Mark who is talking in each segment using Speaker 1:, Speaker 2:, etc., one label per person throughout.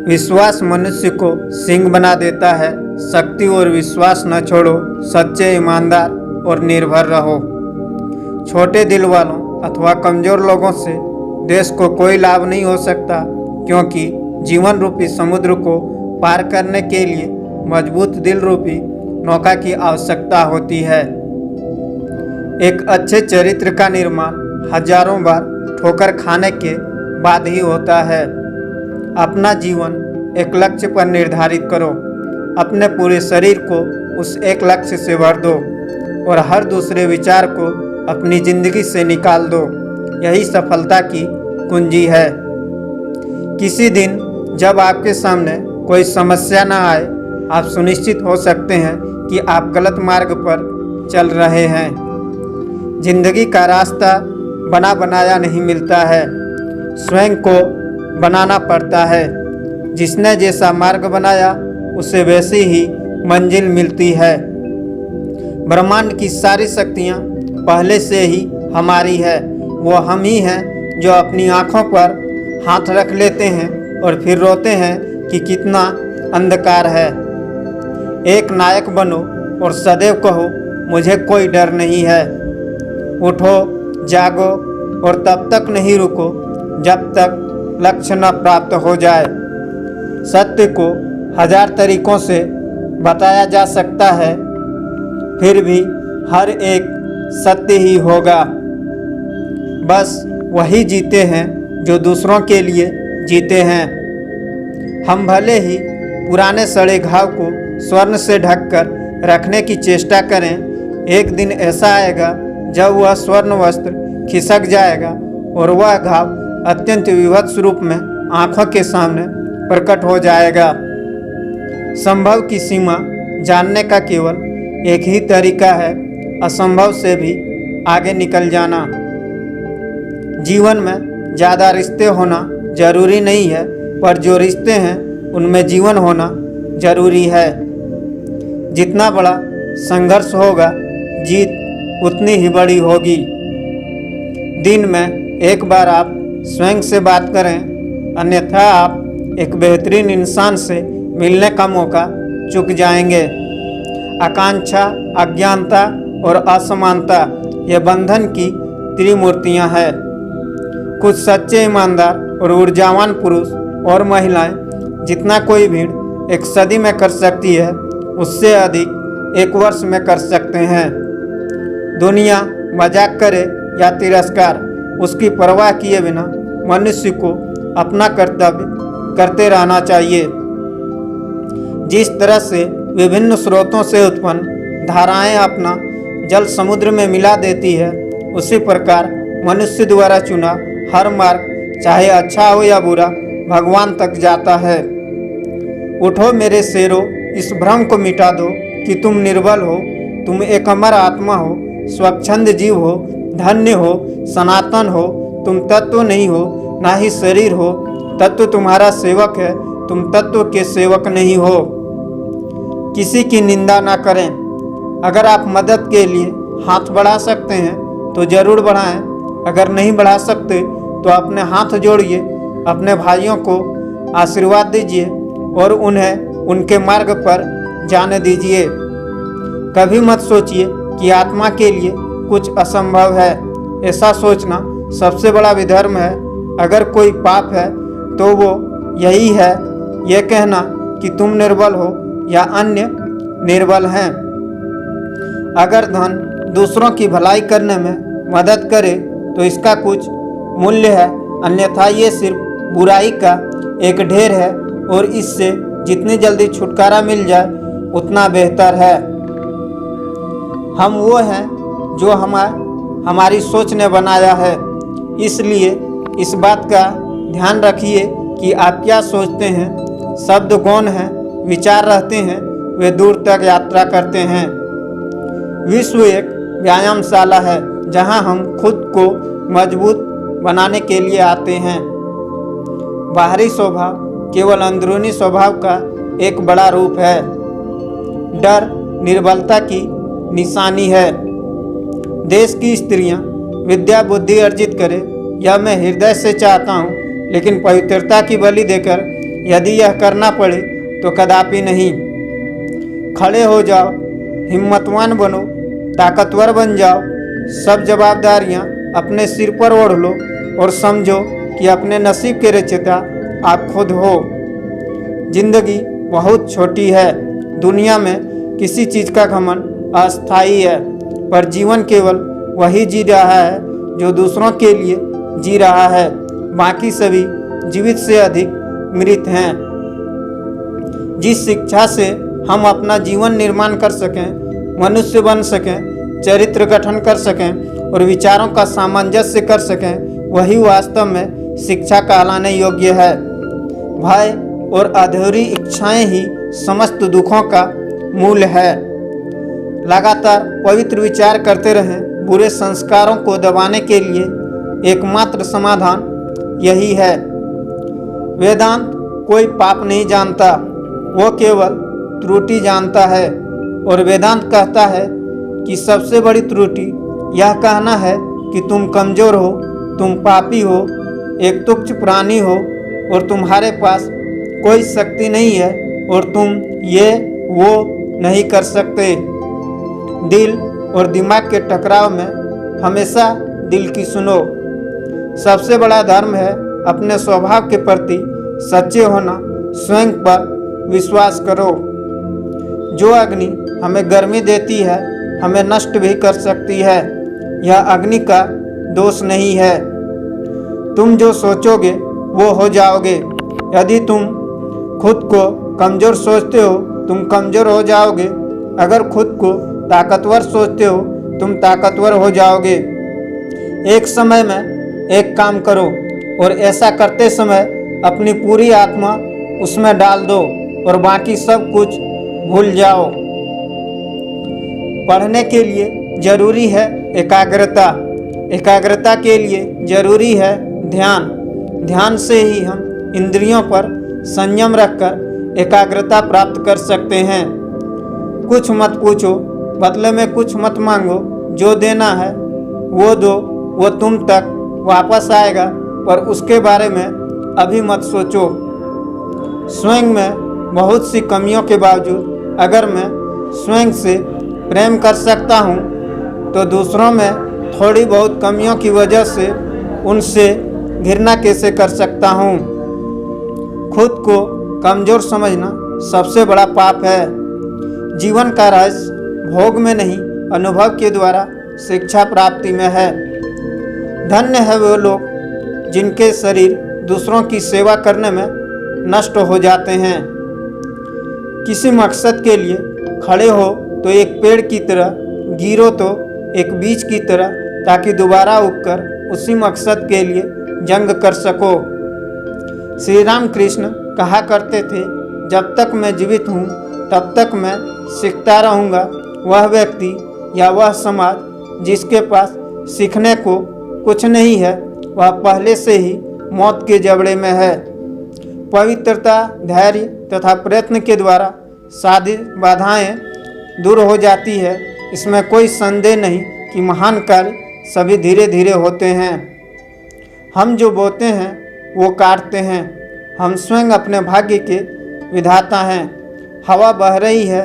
Speaker 1: विश्वास मनुष्य को सिंह बना देता है। शक्ति और विश्वास न छोड़ो, सच्चे, ईमानदार और निर्भर रहो। छोटे दिल वालों अथवा कमज़ोर लोगों से देश को कोई लाभ नहीं हो सकता, क्योंकि जीवन रूपी समुद्र को पार करने के लिए मजबूत दिल रूपी नौका की आवश्यकता होती है। एक अच्छे चरित्र का निर्माण हजारों बार ठोकर खाने के बाद ही होता है। अपना जीवन एक लक्ष्य पर निर्धारित करो, अपने पूरे शरीर को उस एक लक्ष्य से भर दो और हर दूसरे विचार को अपनी जिंदगी से निकाल दो। यही सफलता की कुंजी है। किसी दिन जब आपके सामने कोई समस्या न आए, आप सुनिश्चित हो सकते हैं कि आप गलत मार्ग पर चल रहे हैं। जिंदगी का रास्ता बना बनाया नहीं मिलता है, स्वयं को बनाना पड़ता है। जिसने जैसा मार्ग बनाया उसे वैसी ही मंजिल मिलती है। ब्रह्मांड की सारी शक्तियाँ पहले से ही हमारी है। वो हम ही हैं जो अपनी आँखों पर हाथ रख लेते हैं और फिर रोते हैं कि कितना अंधकार है। एक नायक बनो और सदैव कहो, मुझे कोई डर नहीं है। उठो, जागो और तब तक नहीं रुको जब तक लक्ष्य न प्राप्त हो जाए। सत्य को हजार तरीकों से बताया जा सकता है, फिर भी हर एक सत्य ही होगा। बस वही जीते हैं जो दूसरों के लिए जीते हैं। हम भले ही पुराने सड़े घाव को स्वर्ण से ढककर रखने की चेष्टा करें, एक दिन ऐसा आएगा जब वह स्वर्ण वस्त्र खिसक जाएगा और वह घाव अत्यंत विभत्स रूप में आंखों के सामने प्रकट हो जाएगा। संभव की सीमा जानने का केवल एक ही तरीका है, असंभव से भी आगे निकल जाना। जीवन में ज़्यादा रिश्ते होना जरूरी नहीं है, पर जो रिश्ते हैं उनमें जीवन होना जरूरी है। जितना बड़ा संघर्ष होगा, जीत उतनी ही बड़ी होगी। दिन में एक बार आप स्वयं से बात करें, अन्यथा आप एक बेहतरीन इंसान से मिलने का मौका चूक जाएंगे। आकांक्षा, अज्ञानता और असमानता ये बंधन की त्रिमूर्तियां हैं। कुछ सच्चे, ईमानदार और ऊर्जावान पुरुष और महिलाएं जितना कोई भीड़ एक सदी में कर सकती है, उससे अधिक एक वर्ष में कर सकते हैं। दुनिया मजाक करे या तिरस्कार, उसकी परवाह किए बिना मनुष्य को अपना कर्तव्य करते रहना चाहिए। जिस तरह से विभिन्न स्रोतों से उत्पन्न धाराएं अपना जल समुद्र में मिला देती है, उसी प्रकार मनुष्य द्वारा चुना हर मार्ग, चाहे अच्छा हो या बुरा, भगवान तक जाता है। उठो मेरे शेरों, इस भ्रम को मिटा दो कि तुम निर्बल हो। तुम एक अमर आत्मा हो, स्वच्छंद जीव हो, धन्य हो, सनातन हो। तुम तत्व नहीं हो, ना ही शरीर हो। तत्व तुम्हारा सेवक है, तुम तत्व के सेवक नहीं हो। किसी की निंदा ना करें। अगर आप मदद के लिए हाथ बढ़ा सकते हैं तो जरूर बढ़ाएं। अगर नहीं बढ़ा सकते तो अपने हाथ जोड़िए, अपने भाइयों को आशीर्वाद दीजिए और उन्हें उनके मार्ग पर जाने दीजिए। कभी मत सोचिए कि आत्मा के लिए कुछ असंभव है। ऐसा सोचना सबसे बड़ा विधर्म है। अगर कोई पाप है तो वो यही है, ये कहना कि तुम निर्बल हो या अन्य निर्बल हैं। अगर धन दूसरों की भलाई करने में मदद करे तो इसका कुछ मूल्य है, अन्यथा ये सिर्फ बुराई का एक ढेर है और इससे जितनी जल्दी छुटकारा मिल जाए उतना बेहतर है। हम वो हैं जो हमारी सोच ने बनाया है, इसलिए इस बात का ध्यान रखिए कि आप क्या सोचते हैं। शब्द गौण हैं, विचार रहते हैं, वे दूर तक यात्रा करते हैं। विश्व एक व्यायामशाला है जहां हम खुद को मजबूत बनाने के लिए आते हैं। बाहरी स्वभाव केवल अंदरूनी स्वभाव का एक बड़ा रूप है। डर निर्बलता की निशानी है। देश की स्त्रियां विद्या बुद्धि अर्जित करें, यह मैं हृदय से चाहता हूं, लेकिन पवित्रता की बलि देकर यदि यह करना पड़े तो कदापि नहीं। खड़े हो जाओ, हिम्मतवान बनो, ताकतवर बन जाओ। सब जवाबदारियां अपने सिर पर ओढ़ लो और समझो कि अपने नसीब के रचयिता आप खुद हो। जिंदगी बहुत छोटी है। दुनिया में किसी चीज़ का घमंड अस्थायी है, पर जीवन केवल वही जी रहा है जो दूसरों के लिए जी रहा है। बाकी सभी जीवित से अधिक मृत हैं। जिस शिक्षा से हम अपना जीवन निर्माण कर सकें, मनुष्य बन सकें, चरित्र गठन कर सकें और विचारों का सामंजस्य कर सकें, वही वास्तव में शिक्षा कहलाने योग्य है। भय और अधूरी इच्छाएं ही समस्त दुखों का मूल है। लगातार पवित्र विचार करते रहें। बुरे संस्कारों को दबाने के लिए एकमात्र समाधान यही है। वेदांत कोई पाप नहीं जानता, वो केवल त्रुटि जानता है। और वेदांत कहता है कि सबसे बड़ी त्रुटि यह कहना है कि तुम कमज़ोर हो, तुम पापी हो, एक तुच्छ प्राणी हो और तुम्हारे पास कोई शक्ति नहीं है और तुम ये वो नहीं कर सकते। दिल और दिमाग के टकराव में हमेशा दिल की सुनो। सबसे बड़ा धर्म है अपने स्वभाव के प्रति सच्चे होना। स्वयं पर विश्वास करो। जो अग्नि हमें गर्मी देती है, हमें नष्ट भी कर सकती है। यह अग्नि का दोष नहीं है। तुम जो सोचोगे वो हो जाओगे। यदि तुम खुद को कमज़ोर सोचते हो, तुम कमज़ोर हो जाओगे। अगर खुद को ताकतवर सोचते हो, तुम ताकतवर हो जाओगे। एक समय में एक काम करो और ऐसा करते समय अपनी पूरी आत्मा उसमें डाल दो और बाकी सब कुछ भूल जाओ। पढ़ने के लिए जरूरी है एकाग्रता। एकाग्रता के लिए जरूरी है ध्यान। ध्यान से ही हम इंद्रियों पर संयम रखकर एकाग्रता प्राप्त कर सकते हैं। कुछ मत पूछो, बदले में कुछ मत मांगो। जो देना है वो दो, वो तुम तक वापस आएगा, पर उसके बारे में अभी मत सोचो। स्वयं में बहुत सी कमियों के बावजूद अगर मैं स्वयं से प्रेम कर सकता हूँ, तो दूसरों में थोड़ी बहुत कमियों की वजह से उनसे घृणा कैसे कर सकता हूँ। खुद को कमज़ोर समझना सबसे बड़ा पाप है। जीवन का रहस्य भोग में नहीं, अनुभव के द्वारा शिक्षा प्राप्ति में है। धन्य है वो लोग जिनके शरीर दूसरों की सेवा करने में नष्ट हो जाते हैं। किसी मकसद के लिए खड़े हो तो एक पेड़ की तरह, गिरो तो एक बीज की तरह, ताकि दोबारा उगकर उसी मकसद के लिए जंग कर सको। श्री राम कृष्ण कहा करते थे, जब तक मैं जीवित हूँ तब तक मैं सीखता रहूँगा। वह व्यक्ति या वह समाज जिसके पास सीखने को कुछ नहीं है, वह पहले से ही मौत के जबड़े में है। पवित्रता, धैर्य तथा प्रयत्न के द्वारा साधी बाधाएं दूर हो जाती है। इसमें कोई संदेह नहीं कि महान कार्य सभी धीरे धीरे होते हैं। हम जो बोते हैं वो काटते हैं। हम स्वयं अपने भाग्य के विधाता हैं। हवा बह रही है,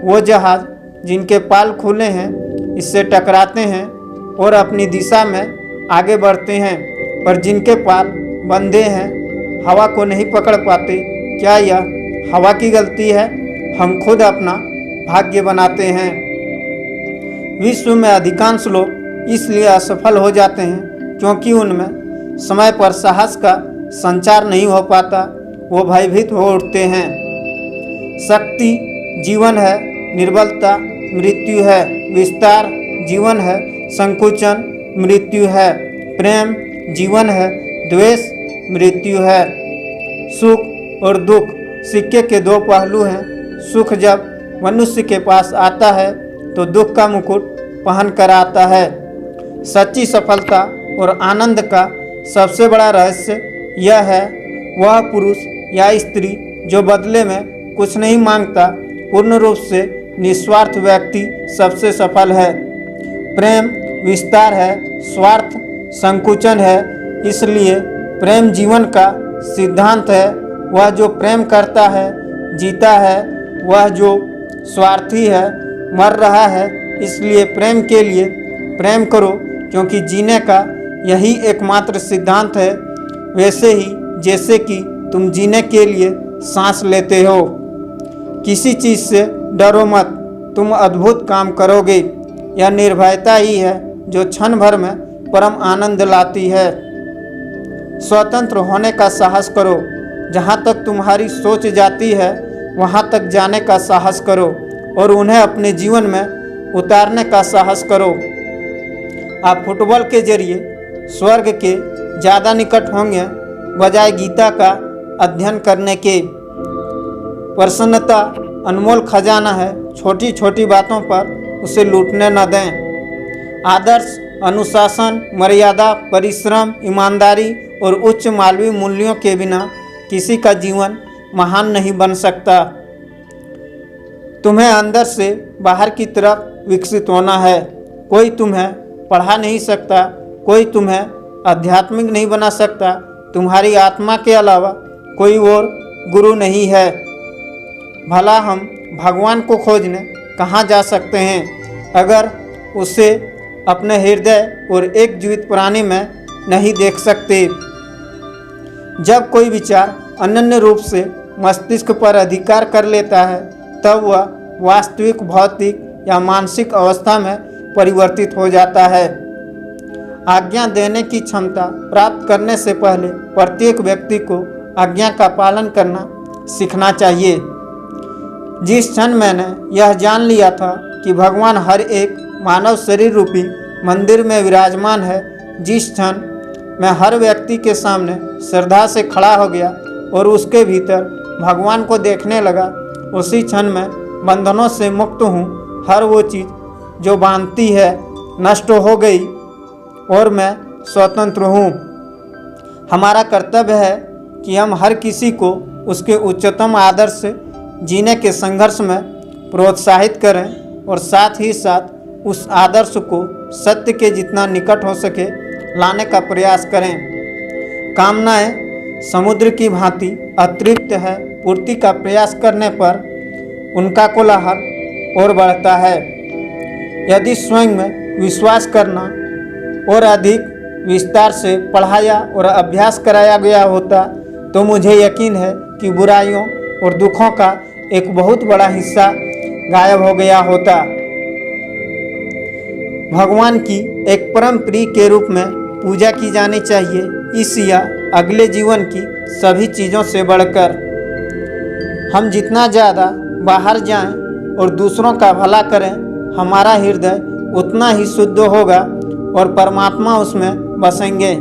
Speaker 1: वो जहाज जिनके पाल खुले हैं इससे टकराते हैं और अपनी दिशा में आगे बढ़ते हैं, पर जिनके पाल बंधे हैं हवा को नहीं पकड़ पाते। क्या यह हवा की गलती है? हम खुद अपना भाग्य बनाते हैं। विश्व में अधिकांश लोग इसलिए असफल हो जाते हैं क्योंकि उनमें समय पर साहस का संचार नहीं हो पाता। वो भयभीत हो उठते हैं। शक्ति जीवन है, निर्बलता मृत्यु है। विस्तार जीवन है, संकुचन मृत्यु है। प्रेम जीवन है, द्वेष मृत्यु है। सुख और दुख सिक्के के दो पहलू हैं। सुख जब मनुष्य के पास आता है तो दुख का मुकुट पहन कर आता है। सच्ची सफलता और आनंद का सबसे बड़ा रहस्य यह है, वह पुरुष या स्त्री जो बदले में कुछ नहीं मांगता, पूर्ण रूप से निस्वार्थ व्यक्ति सबसे सफल है। प्रेम विस्तार है, स्वार्थ संकुचन है। इसलिए प्रेम जीवन का सिद्धांत है। वह जो प्रेम करता है जीता है, वह जो स्वार्थी है मर रहा है। इसलिए प्रेम के लिए प्रेम करो, क्योंकि जीने का यही एकमात्र सिद्धांत है। वैसे ही जैसे कि तुम जीने के लिए सांस लेते हो। किसी चीज़ से डरो मत, तुम अद्भुत काम करोगे। यह निर्भयता ही है जो क्षण भर में परम आनंद लाती है। स्वतंत्र होने का साहस करो। जहाँ तक तुम्हारी सोच जाती है वहाँ तक जाने का साहस करो और उन्हें अपने जीवन में उतारने का साहस करो। आप फुटबॉल के जरिए स्वर्ग के ज़्यादा निकट होंगे बजाय गीता का अध्ययन करने के। प्रसन्नता अनमोल खजाना है, छोटी छोटी बातों पर उसे लूटने न दें। आदर्श, अनुशासन, मर्यादा, परिश्रम, ईमानदारी और उच्च मानवीय मूल्यों के बिना किसी का जीवन महान नहीं बन सकता। तुम्हें अंदर से बाहर की तरफ विकसित होना है। कोई तुम्हें पढ़ा नहीं सकता, कोई तुम्हें आध्यात्मिक नहीं बना सकता। तुम्हारी आत्मा के अलावा कोई और गुरु नहीं है। भला हम भगवान को खोजने कहाँ जा सकते हैं अगर उसे अपने हृदय और एक जीवित प्राणी में नहीं देख सकते। जब कोई विचार अनन्य रूप से मस्तिष्क पर अधिकार कर लेता है तब वह वास्तविक भौतिक या मानसिक अवस्था में परिवर्तित हो जाता है। आज्ञा देने की क्षमता प्राप्त करने से पहले प्रत्येक व्यक्ति को आज्ञा का पालन करना सीखना चाहिए। जिस क्षण मैंने यह जान लिया था कि भगवान हर एक मानव शरीर रूपी मंदिर में विराजमान है, जिस क्षण मैं हर व्यक्ति के सामने श्रद्धा से खड़ा हो गया और उसके भीतर भगवान को देखने लगा, उसी क्षण मैं बंधनों से मुक्त हूँ। हर वो चीज़ जो बांधती है नष्ट हो गई और मैं स्वतंत्र हूँ। हमारा कर्तव्य है कि हम हर किसी को उसके उच्चतम आदर्श से जीने के संघर्ष में प्रोत्साहित करें और साथ ही साथ उस आदर्श को सत्य के जितना निकट हो सके लाने का प्रयास करें। कामनाएं समुद्र की भांति अतृप्त है, पूर्ति का प्रयास करने पर उनका कोलाहल और बढ़ता है। यदि स्वयं में विश्वास करना और अधिक विस्तार से पढ़ाया और अभ्यास कराया गया होता तो मुझे यकीन है कि बुराइयों और दुखों का एक बहुत बड़ा हिस्सा गायब हो गया होता। भगवान की एक परम प्रिय के रूप में पूजा की जानी चाहिए, इस या अगले जीवन की सभी चीज़ों से बढ़कर। हम जितना ज़्यादा बाहर जाएं और दूसरों का भला करें, हमारा हृदय उतना ही शुद्ध होगा और परमात्मा उसमें बसेंगे।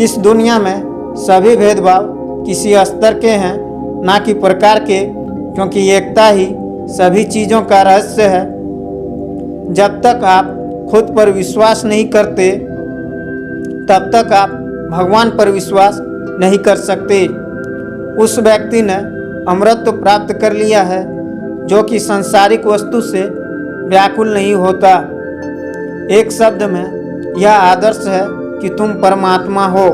Speaker 1: इस दुनिया में सभी भेदभाव किसी स्तर के हैं, ना कि प्रकार के, क्योंकि एकता ही सभी चीज़ों का रहस्य है। जब तक आप खुद पर विश्वास नहीं करते तब तक आप भगवान पर विश्वास नहीं कर सकते। उस व्यक्ति ने अमृत प्राप्त कर लिया है जो कि सांसारिक वस्तु से व्याकुल नहीं होता। एक शब्द में यह आदर्श है कि तुम परमात्मा हो।